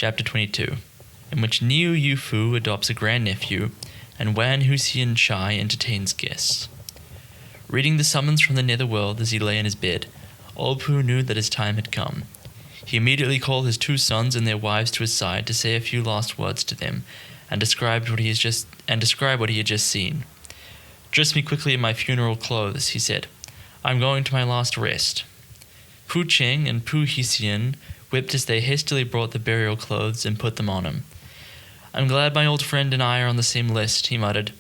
Chapter 22, in which Niu Yufu adopts a grandnephew and Wan Huxian Chai entertains guests. Reading the summons from the netherworld as he lay in his bed, old Pooh knew that his time had come. He immediately called his two sons and their wives to his side to say a few last words to them and describe what he had just seen. "Dress me quickly in my funeral clothes," he said. "I'm going to my last rest." Pooh Cheng and Pooh Hsian wept as they hastily brought the burial clothes and put them on him. "I'm glad my old friend and I are on the same list," he muttered.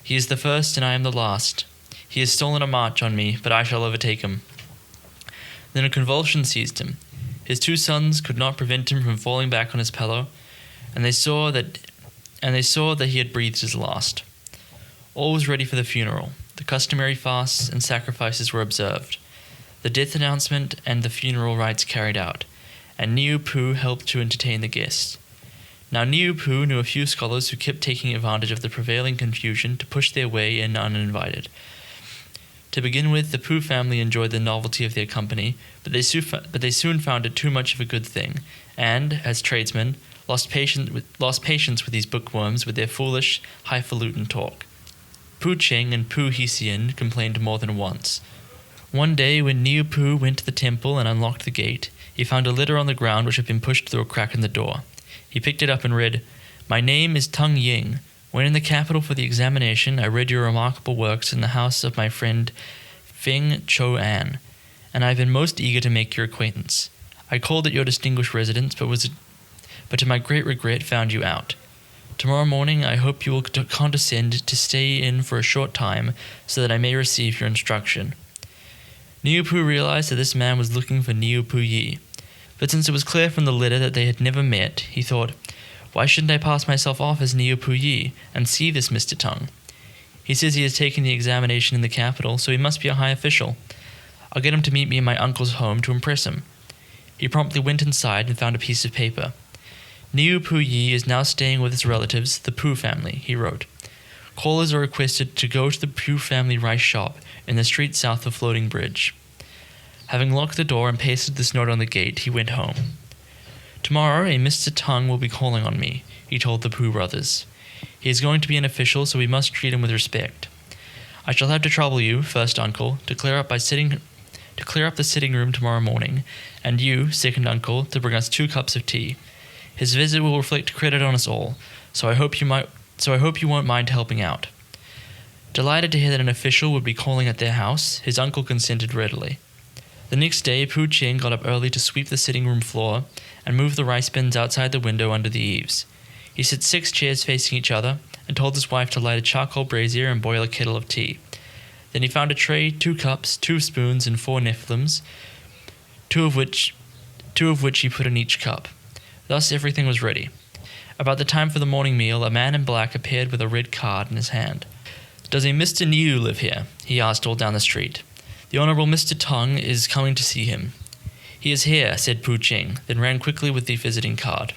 "He is the first and I am the last. He has stolen a march on me, but I shall overtake him." Then a convulsion seized him. His two sons could not prevent him from falling back on his pillow, and they saw that he had breathed his last. All was ready for the funeral. The customary fasts and sacrifices were observed, the death announcement and the funeral rites carried out, and Niu Pooh helped to entertain the guests. Now Niu Pooh knew a few scholars who kept taking advantage of the prevailing confusion to push their way in uninvited. To begin with, the Pooh family enjoyed the novelty of their company, but they soon found it too much of a good thing, and, as tradesmen, lost patience with these bookworms with their foolish, highfalutin talk. Pooh Cheng and Pooh Hsian complained more than once. One day, when Niu Pooh went to the temple and unlocked the gate, he found a letter on the ground which had been pushed through a crack in the door. He picked it up and read, "My name is Tung Ying. When in the capital for the examination, I read your remarkable works in the house of my friend Feng Cho An, and I have been most eager to make your acquaintance. I called at your distinguished residence, but to my great regret found you out. Tomorrow morning I hope you will condescend to stay in for a short time so that I may receive your instruction." Niu Pooh realized that this man was looking for Niu Pooh Yi, but since it was clear from the letter that they had never met, he thought, "Why shouldn't I pass myself off as Niu Pooh Yi and see this Mr. Tung? He says he has taken the examination in the capital, so he must be a high official. I'll get him to meet me in my uncle's home to impress him." He promptly went inside and found a piece of paper. "Niu Pooh Yi is now staying with his relatives, the Pooh family," he wrote. "Callers are requested to go to the Pooh family rice shop in the street south of Floating Bridge." Having locked the door and pasted this note on the gate, he went home. "Tomorrow a Mr. Tung will be calling on me," he told the Pooh brothers. "He is going to be an official, so we must treat him with respect. I shall have to trouble you, first uncle, to clear up the sitting room tomorrow morning, and you, second uncle, to bring us 2 cups of tea. His visit will reflect credit on us all, so I hope you won't mind helping out." Delighted to hear that an official would be calling at their house, his uncle consented readily. The next day, Pooh Cheng got up early to sweep the sitting room floor and move the rice bins outside the window under the eaves. He set 6 chairs facing each other and told his wife to light a charcoal brazier and boil a kettle of tea. Then he found a tray, 2 cups, 2 spoons, and 4 nephilims, two of which he put in each cup. Thus everything was ready. About the time for the morning meal, a man in black appeared with a red card in his hand. "Does a Mr. Niu live here?" he asked all down the street. "The Honourable Mr. Tung is coming to see him." "He is here," said Pooh Cheng, then ran quickly with the visiting card.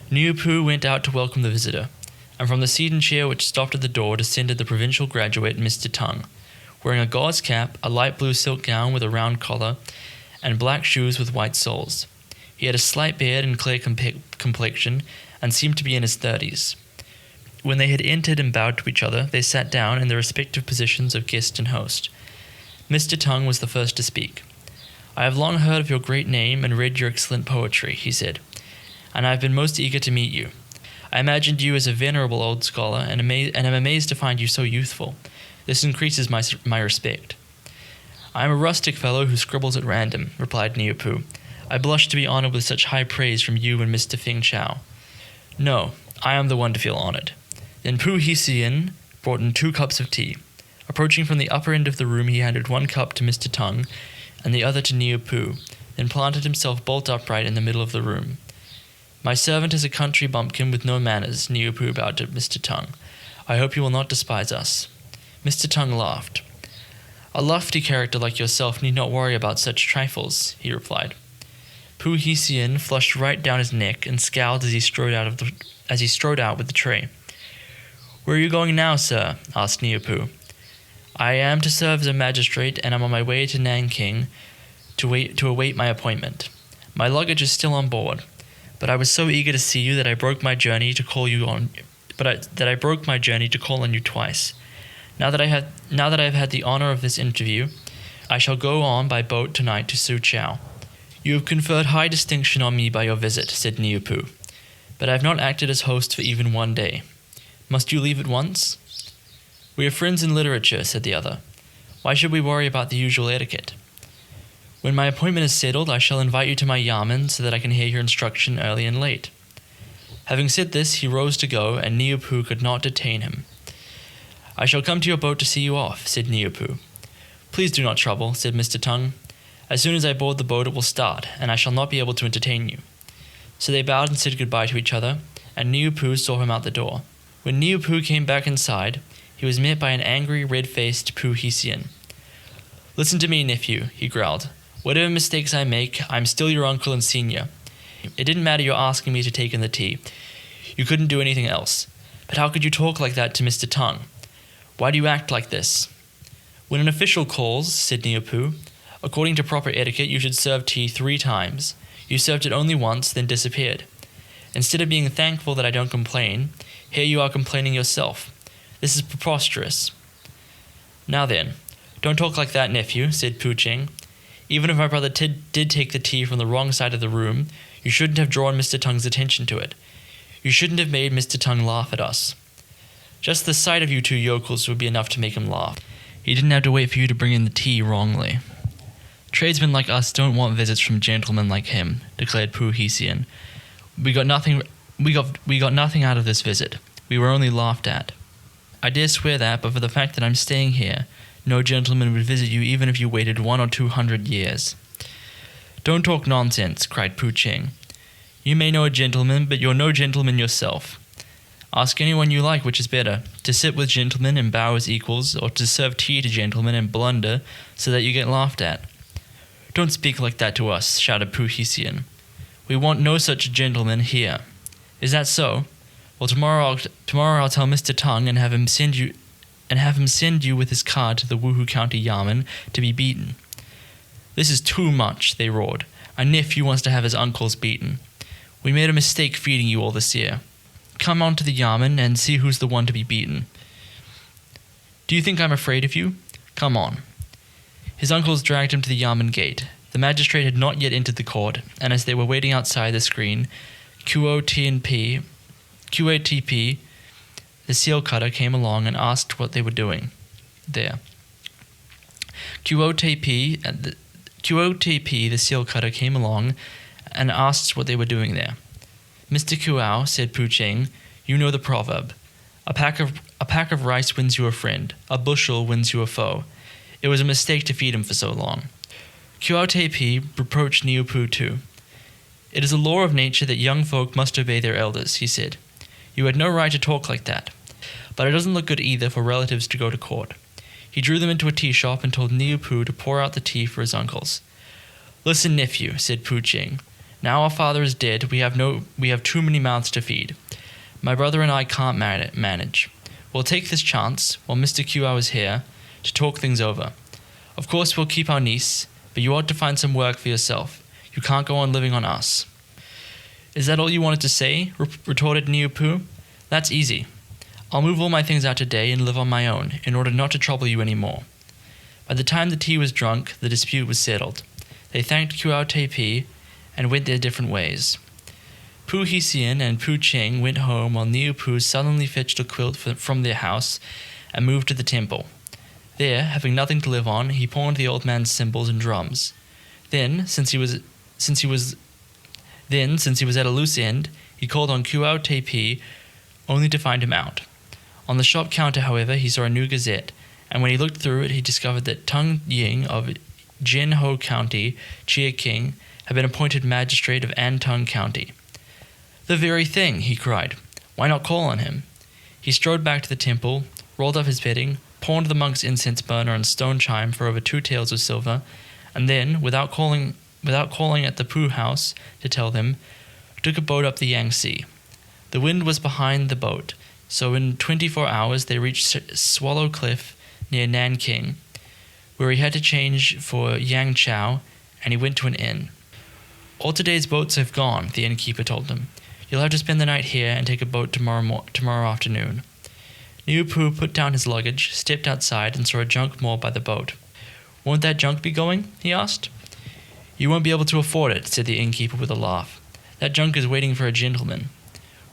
Niu Pooh went out to welcome the visitor, and from the sedan chair which stopped at the door descended the provincial graduate, Mr. Tung, wearing a gauze cap, a light blue silk gown with a round collar, and black shoes with white soles. He had a slight beard and clear complexion, and seemed to be in his 30s. When they had entered and bowed to each other, they sat down in their respective positions of guest and host. Mr. Tung was the first to speak. "I have long heard of your great name and read your excellent poetry," he said, "and I have been most eager to meet you. I imagined you as a venerable old scholar, and am amazed to find you so youthful. This increases my respect." "I am a rustic fellow who scribbles at random," replied Niu Pooh. "I blush to be honoured with such high praise from you and Mr. Feng Chao." "No, I am the one to feel honoured." Then Pooh Hsian brought in 2 cups of tea. Approaching from the upper end of the room, he handed 1 cup to Mr. Tung and the other to Niu Pooh, then planted himself bolt upright in the middle of the room. "My servant is a country bumpkin with no manners," Niu Pooh bowed to Mr. Tung. "I hope you will not despise us." Mr. Tung laughed. "A lofty character like yourself need not worry about such trifles," he replied. Pooh Hsian flushed right down his neck and scowled as he strode out with the tray. "Where are you going now, sir?" asked Niu Pooh. "I am to serve as a magistrate, and am on my way to Nanking to await my appointment. My luggage is still on board, But I was so eager to see you that I broke my journey to call you on. I broke my journey to call on you twice. Now that I have had the honor of this interview, I shall go on by boat tonight to Suchao. You have conferred high distinction on me by your visit, said Niupu, but I have not acted as host for even one day. Must you leave at once? We are friends in literature, said the other. Why should we worry about the usual etiquette? When my appointment is settled, I shall invite you to my yamen so that I can hear your instruction early and late. Having said this, he rose to go, and Niupu could not detain him. I shall come to your boat to see you off, said Niupu. Please do not trouble, said Mr. Tung. As soon as I board the boat it will start, and I shall not be able to entertain you. So they bowed and said goodbye to each other, and Niupu saw him out the door. When Niupu came back inside, he was met by an angry, red-faced Pu Hisian. Listen to me, nephew, he growled. Whatever mistakes I make, I'm still your uncle and senior. It didn't matter your asking me to take in the tea. You couldn't do anything else. But how could you talk like that to Mr. Tung? Why do you act like this? When an official calls, said Niupu, according to proper etiquette, you should serve tea 3 times. You served it only once, then disappeared. Instead of being thankful that I don't complain, here you are complaining yourself. This is preposterous. Now then, don't talk like that, nephew, said Pu Ching. Even if my brother did take the tea from the wrong side of the room, you shouldn't have drawn Mr. Tung's attention to it. You shouldn't have made Mr. Tung laugh at us. Just the sight of you 2 yokels would be enough to make him laugh. He didn't have to wait for you to bring in the tea wrongly. Tradesmen like us don't want visits from gentlemen like him, declared Pu Hisian. We got nothing out of this visit. We were only laughed at. I dare swear that, but for the fact that I'm staying here, no gentleman would visit you even if you waited 100 or 200 years. Don't talk nonsense, cried Pu Ching. You may know a gentleman, but you're no gentleman yourself. Ask anyone you like which is better, to sit with gentlemen and bow as equals, or to serve tea to gentlemen and blunder so that you get laughed at. Don't speak like that to us, shouted Pu Hisian. We want no such gentleman here. Is that so? Well, tomorrow I'll tell Mr. Tung and have him send you with his card to the Wuhu County Yamen to be beaten. This is too much, they roared. A nephew wants to have his uncles beaten. We made a mistake feeding you all this year. Come on to the Yamen and see who's the one to be beaten. Do you think I'm afraid of you? Come on. His uncles dragged him to the Yamen gate. The magistrate had not yet entered the court, and as they were waiting outside the screen, QATP, the seal cutter, came along and asked what they were doing there. QATP, the seal cutter, came along and asked what they were doing there. Mr. Kuao, said Pu Ching, you know the proverb. A pack of rice wins you a friend. A bushel wins you a foe. It was a mistake to feed him for so long. QATP reproached Niupu too. It is a law of nature that young folk must obey their elders, he said. You had no right to talk like that. But it doesn't look good either for relatives to go to court. He drew them into a tea shop and told Niupu to pour out the tea for his uncles. Listen, nephew, said Pu Ching. Now our father is dead, we have too many mouths to feed. My brother and I can't manage. We'll take this chance, while Mr. Kuao is here, to talk things over. Of course we'll keep our niece, but you ought to find some work for yourself. You can't go on living on us. Is that all you wanted to say? Retorted Niupu. That's easy. I'll move all my things out today and live on my own, in order not to trouble you any more. By the time the tea was drunk, the dispute was settled. They thanked QATP and went their different ways. Pu Hisian and Pu Ching went home while Niupu suddenly fetched a quilt from their house and moved to the temple. There, having nothing to live on, he pawned the old man's cymbals and drums. Then, since he was at a loose end, he called on QATP only to find him out. On the shop counter, however, he saw a new gazette, and when he looked through it, he discovered that Tung Ying of Jinho County, Chia King, had been appointed magistrate of Antung County. The very thing, he cried. Why not call on him? He strode back to the temple, rolled up his bedding, pawned the monk's incense burner and stone chime for over 2 taels of silver, and then, without calling at the Pu house to tell them, took a boat up the Yangtze. The wind was behind the boat, so in 24 hours they reached Swallow Cliff near Nanking, where he had to change for Yangchao, and he went to an inn. All today's boats have gone, the innkeeper told him. You'll have to spend the night here and take a boat tomorrow afternoon. Niupu put down his luggage, stepped outside, and saw a junk moored by the boat. Won't that junk be going? He asked. You won't be able to afford it, said the innkeeper with a laugh. That junk is waiting for a gentleman.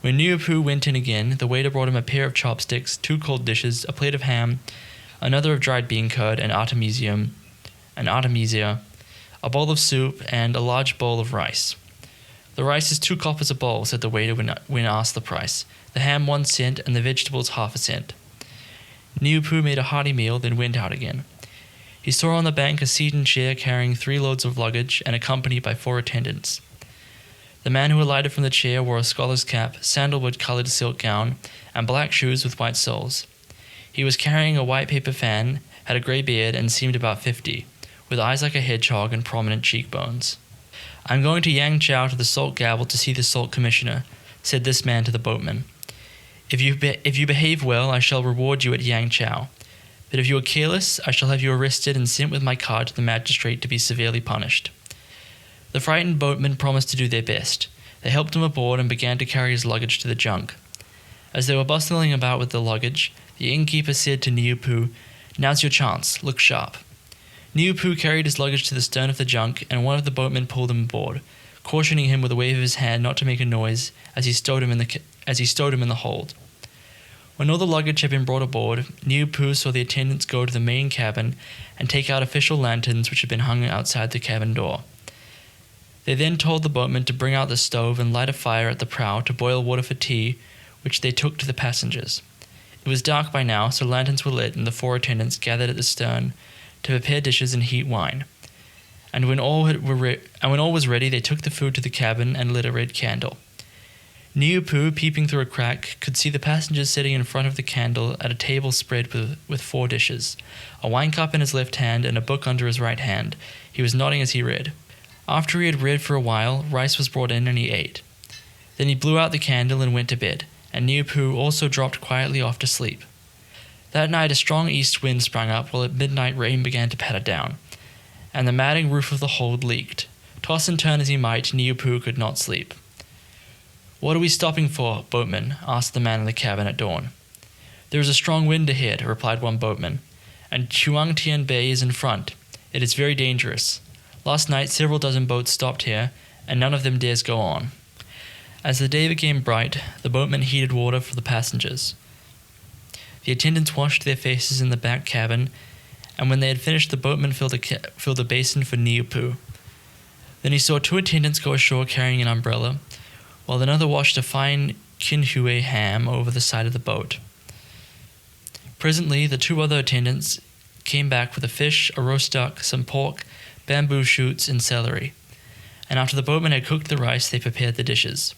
When Niupu went in again, the waiter brought him a pair of chopsticks, 2 cold dishes, a plate of ham, another of dried bean curd, an artemisia, a bowl of soup, and a large bowl of rice. The rice is 2 coppers a bowl, said the waiter when asked the price. The ham 1 cent, and the vegetables half a cent. Niupu made a hearty meal, then went out again. He saw on the bank a seat and chair carrying 3 loads of luggage and accompanied by 4 attendants. The man who alighted from the chair wore a scholar's cap, sandalwood-coloured silk gown, and black shoes with white soles. He was carrying a white paper fan, had a grey beard, and seemed about 50, with eyes like a hedgehog and prominent cheekbones. I'm going to Yangchow to the Salt Gabble to see the Salt Commissioner, said this man to the boatman. If you behave well, I shall reward you at Yangchow. But if you are careless, I shall have you arrested and sent with my card to the magistrate to be severely punished. The frightened boatmen promised to do their best. They helped him aboard and began to carry his luggage to the junk. As they were bustling about with the luggage, the innkeeper said to Niupu, Now's your chance, look sharp. Niupu carried his luggage to the stern of the junk, and one of the boatmen pulled him aboard, cautioning him with a wave of his hand not to make a noise as he stowed him in the hold. When all the luggage had been brought aboard, Niupu saw the attendants go to the main cabin and take out official lanterns which had been hung outside the cabin door. They then told the boatmen to bring out the stove and light a fire at the prow to boil water for tea, which they took to the passengers. It was dark by now, so lanterns were lit, and the 4 attendants gathered at the stern to prepare dishes and heat wine. And when all was ready, they took the food to the cabin and lit a red candle. Niupu, peeping through a crack, could see the passengers sitting in front of the candle at a table spread with 4 dishes, a wine cup in his left hand and a book under his right hand. He was nodding as he read. After he had read for a while, rice was brought in and he ate. Then he blew out the candle and went to bed, and Niupu also dropped quietly off to sleep. That night a strong east wind sprang up, while at midnight rain began to patter down, and the matting roof of the hold leaked. Toss and turn as he might, Niupu could not sleep. What are we stopping for, boatman? Asked the man in the cabin at dawn. There is a strong wind ahead, replied one boatman, and Chuangtian Bay is in front. It is very dangerous. Last night several dozen boats stopped here, and none of them dares go on. As the day became bright, the boatmen heated water for the passengers. The attendants washed their faces in the back cabin, and when they had finished, the boatman filled a basin for Niupu. Then he saw 2 attendants go ashore carrying an umbrella, while another washed a fine kinhue ham over the side of the boat. Presently, the 2 other attendants came back with a fish, a roast duck, some pork, bamboo shoots, and celery, and after the boatmen had cooked the rice, they prepared the dishes.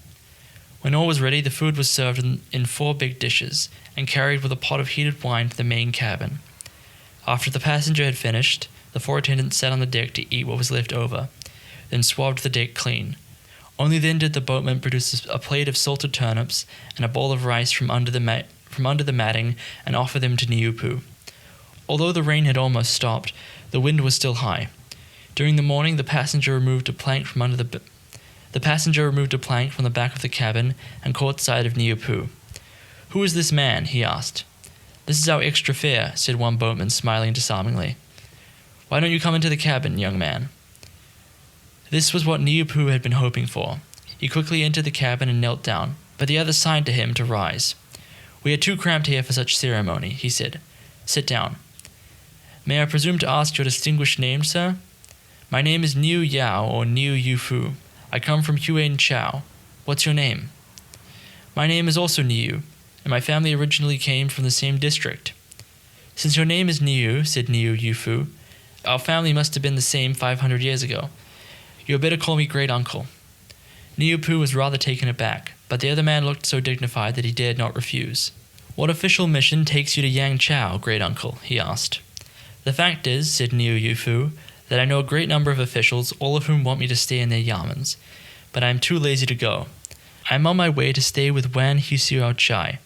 When all was ready, the food was served in 4 big dishes, and carried with a pot of heated wine to the main cabin. After the passenger had finished, the 4 attendants sat on the deck to eat what was left over, then swabbed the deck clean. Only then did the boatman produce a plate of salted turnips and a bowl of rice from under the matting and offer them to Niupu. Although the rain had almost stopped, the wind was still high. During the morning, the passenger removed a plank from the back of the cabin and caught sight of Niupu. Who is this man? He asked. This is our extra fare, said one boatman, smiling disarmingly. Why don't you come into the cabin, young man? This was what Niupu had been hoping for. He quickly entered the cabin and knelt down, but the others signed to him to rise. We are too cramped here for such ceremony, he said. Sit down. May I presume to ask your distinguished name, sir? My name is Niu Yao, or Niu Yufu. I come from Huan Chao. What's your name? My name is also Niu, and my family originally came from the same district. Since your name is Niu, said Niu Yufu, our family must have been the same 500 years ago. You had better call me great-uncle. Niupu was rather taken aback, but the other man looked so dignified that he dared not refuse. What official mission takes you to Yangchow, great-uncle? He asked. The fact is, said Niu Yufu, that I know a great number of officials, all of whom want me to stay in their yamens, but I am too lazy to go. I am on my way to stay with Wan Husiao Chai.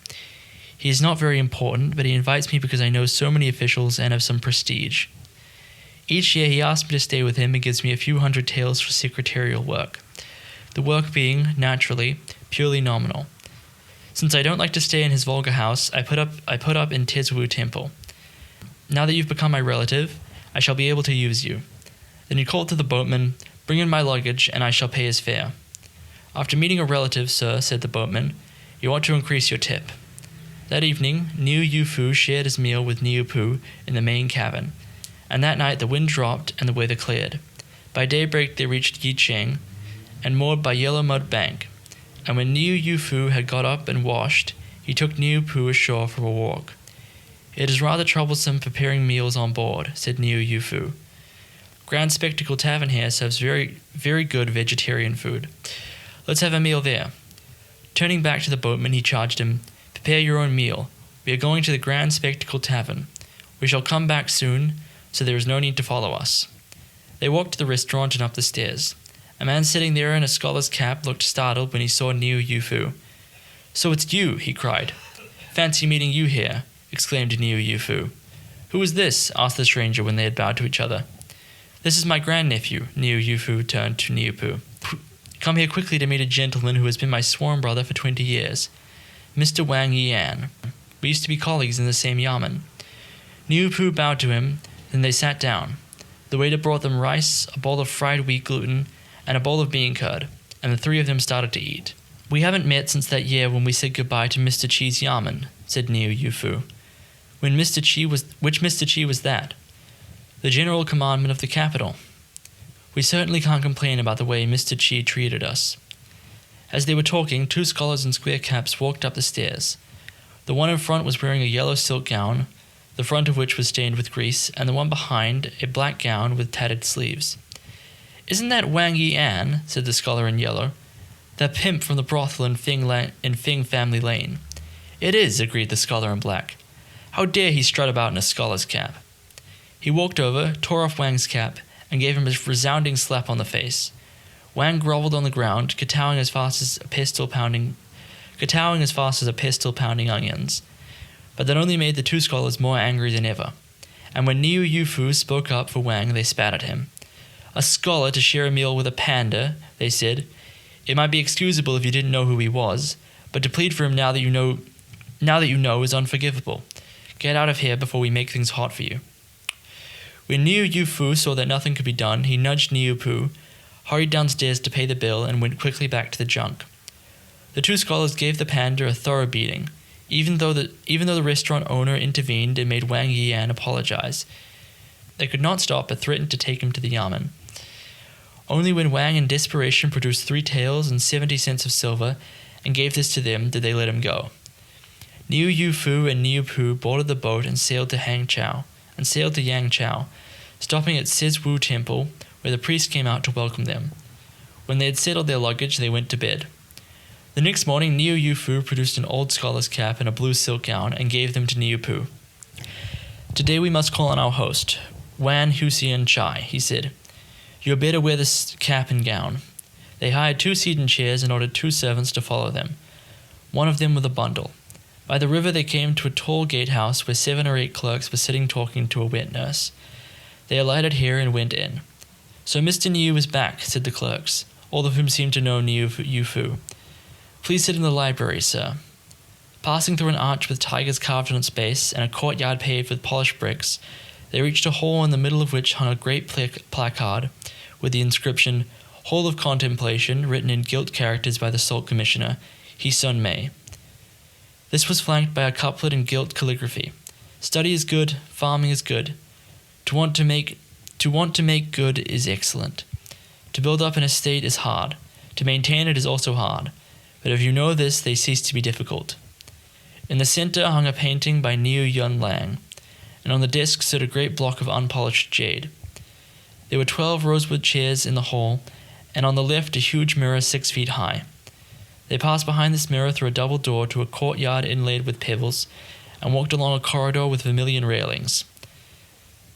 He is not very important, but he invites me because I know so many officials and have some prestige. Each year he asks me to stay with him and gives me a few hundred taels for secretarial work, the work being, naturally, purely nominal. Since I don't like to stay in his vulgar house, I put up in Tiswu Temple. Now that you've become my relative, I shall be able to use you. Then he called to the boatman, "Bring in my luggage, and I shall pay his fare." "After meeting a relative, sir," said the boatman, "you ought to increase your tip." That evening, Niu Yufu shared his meal with Niu Pu in the main cabin, and that night the wind dropped and the weather cleared. By daybreak they reached Yicheng and moored by Yellow Mud Bank, and when Niu Yufu had got up and washed, he took Niu Pu ashore for a walk. "It is rather troublesome preparing meals on board," said Niu Yufu. "Grand Spectacle Tavern here serves very, very good vegetarian food. Let's have a meal there." Turning back to the boatman, he charged him, "Prepare your own meal. We are going to the Grand Spectacle Tavern. We shall come back soon, so there is no need to follow us." They walked to the restaurant and up the stairs. A man sitting there in a scholar's cap looked startled when he saw Niu Yufu. "So it's you," he cried. "Fancy meeting you here," exclaimed Niu Yufu. "Who is this?" asked the stranger when they had bowed to each other. "This is my grandnephew," Niu Yufu turned to Niu Pu. "Come here quickly to meet a gentleman who has been my sworn brother for 20 years, Mr. Wang Yian. We used to be colleagues in the same yamen." Niu Pu bowed to him, then they sat down. The waiter brought them rice, a bowl of fried wheat gluten, and a bowl of bean curd, and the three of them started to eat. "We haven't met since that year when we said goodbye to Mr. Chi's yamen," said Niu Yufu. Which Mr. Chi was that?" "The general commandment of the capital." "We certainly can't complain about the way Mr. Chi treated us." As they were talking, two scholars in square caps walked up the stairs. The one in front was wearing a yellow silk gown, the front of which was stained with grease, and the one behind a black gown with tattered sleeves. "Isn't that Wang Yian?" said the scholar in yellow. "That pimp from the brothel in Fing Family Lane." "It is," agreed the scholar in black. "How dare he strut about in a scholar's cap?" He walked over, tore off Wang's cap, and gave him a resounding slap on the face. Wang groveled on the ground, kowtowing as fast as a pistol pounding onions. But that only made the two scholars more angry than ever. And when Niu Yufu spoke up for Wang, they spat at him. "A scholar to share a meal with a panda," they said. "It might be excusable if you didn't know who he was, but to plead for him now that you know is unforgivable. Get out of here before we make things hot for you." When Niu Yufu saw that nothing could be done, he nudged Niu Pu, hurried downstairs to pay the bill, and went quickly back to the junk. The two scholars gave the panda a thorough beating, even though the restaurant owner intervened and made Wang Yian apologize. They could not stop but threatened to take him to the yamen. Only when Wang in desperation produced 3 taels and 70 cents of silver and gave this to them did they let him go. Niu Yufu and Niu Pu boarded the boat and sailed to Yangchao, stopping at Sizwu Temple, where the priest came out to welcome them. When they had settled their luggage, they went to bed. The next morning, Niu Yufu produced an old scholar's cap and a blue silk gown and gave them to Niu Pu. "Today we must call on our host, Wan Husian Chai," he said. "You had better wear this cap and gown." They hired 2 seated chairs and ordered 2 servants to follow them, one of them with a bundle. By the river they came to a tall gatehouse where 7 or 8 clerks were sitting talking to a wet nurse. They alighted here and went in. "So Mr. Niu is back," said the clerks, all of whom seemed to know Niu Yufu. "Please sit in the library, sir." Passing through an arch with tigers carved on its base and a courtyard paved with polished bricks, they reached a hall in the middle of which hung a great placard with the inscription, "Hall of Contemplation," written in gilt characters by the Salt Commissioner, He Sun Mei. This was flanked by a couplet in gilt calligraphy. "Study is good, farming is good. To want to make good is excellent. To build up an estate is hard. To maintain it is also hard. But if you know this, they cease to be difficult." In the center hung a painting by Niu Yun Lang, and on the desk stood a great block of unpolished jade. There were 12 rosewood chairs in the hall, and on the left a huge mirror 6 feet high. They passed behind this mirror through a double door to a courtyard inlaid with pebbles, and walked along a corridor with vermilion railings,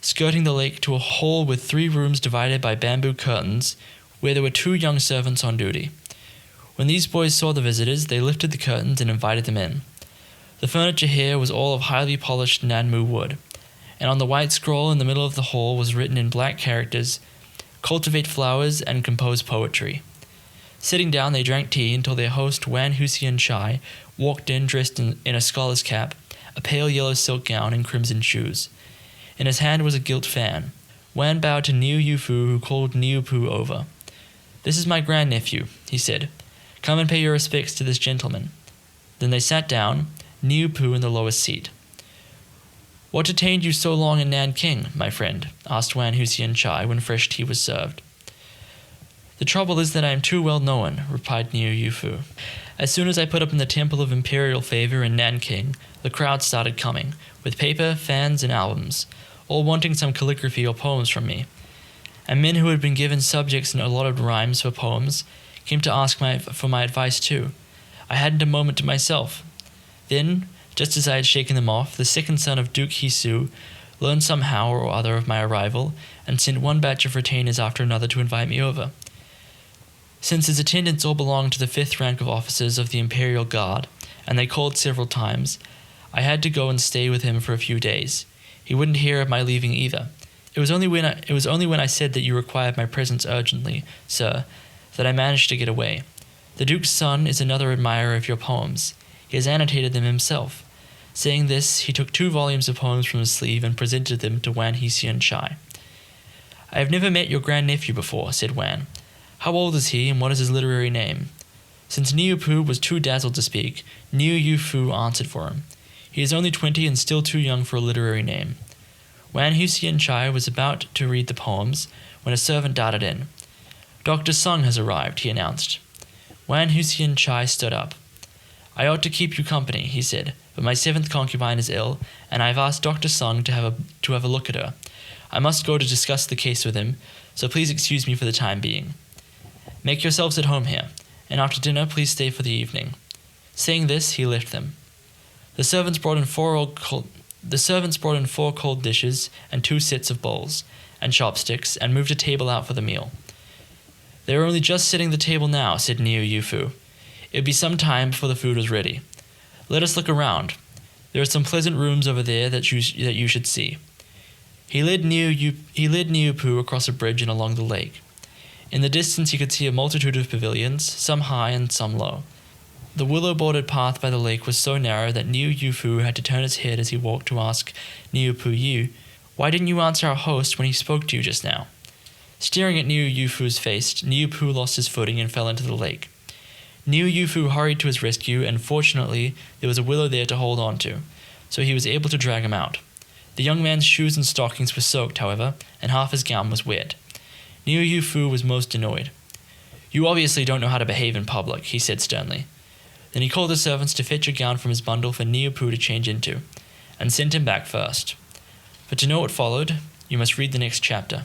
skirting the lake to a hall with 3 rooms divided by bamboo curtains, where there were 2 young servants on duty. When these boys saw the visitors, they lifted the curtains and invited them in. The furniture here was all of highly polished Nanmu wood, and on the white scroll in the middle of the hall was written in black characters, "Cultivate flowers and compose poetry." Sitting down, they drank tea until their host, Wan Husian Chai, walked in dressed in a scholar's cap, a pale yellow silk gown, and crimson shoes. In his hand was a gilt fan. Wan bowed to Niu Yufu, who called Niu Pu over. "This is my grandnephew," he said. "Come and pay your respects to this gentleman." Then they sat down, Niu Pu in the lowest seat. "What detained you so long in Nanking, my friend?" asked Wan Husian Chai when fresh tea was served. "The trouble is that I am too well known," replied Niu Yufu. "As soon as I put up in the Temple of Imperial Favor in Nanking, the crowd started coming, with paper, fans, and albums, all wanting some calligraphy or poems from me. And men who had been given subjects and allotted rhymes for poems came to ask for my advice too. I hadn't a moment to myself. Then, just as I had shaken them off, the second son of Duke Hisu learned somehow or other of my arrival and sent one batch of retainers after another to invite me over. Since his attendants all belonged to the 5th rank of officers of the Imperial Guard, and they called several times, I had to go and stay with him for a few days. He wouldn't hear of my leaving either. It was only when I said that you required my presence urgently, sir, that I managed to get away. The Duke's son is another admirer of your poems. He has annotated them himself." Saying this, he took 2 volumes of poems from his sleeve and presented them to Wan Husian Chai. "I have never met your grandnephew before," said Wan. "How old is he, and what is his literary name?" Since Niu Pu was too dazzled to speak, Niu Yufu answered for him. "He is only 20 and still too young for a literary name." Wan Husian Chai was about to read the poems when a servant darted in. "Dr. Sung has arrived," he announced. Wan Husian Chai stood up. "I ought to keep you company," he said, "but my 7th concubine is ill, and I have asked Dr. Sung to have a look at her. I must go to discuss the case with him, so please excuse me for the time being. Make yourselves at home here, and after dinner please stay for the evening." Saying this, he left them. The servants brought in 4 cold dishes and 2 sets of bowls and chopsticks, and moved a table out for the meal. "They are only just setting the table now," said Niu Yufu. "It would be some time before the food was ready. Let us look around. There are some pleasant rooms over there that you should see." He led Niu Pu across a bridge and along the lake. In the distance he could see a multitude of pavilions, some high and some low. The willow-bordered path by the lake was so narrow that Niu Yufu had to turn his head as he walked to ask Niu Pu Yu, "Why didn't you answer our host when he spoke to you just now?" Staring at Niu Yufu's face, Niu Pu lost his footing and fell into the lake. Niu Yufu hurried to his rescue, and fortunately there was a willow there to hold on to, so he was able to drag him out. The young man's shoes and stockings were soaked, however, and half his gown was wet. Niu Yufu was most annoyed. "You obviously don't know how to behave in public," he said sternly. Then he called the servants to fetch a gown from his bundle for Niu Pu to change into, and sent him back first. But to know what followed, you must read the next chapter.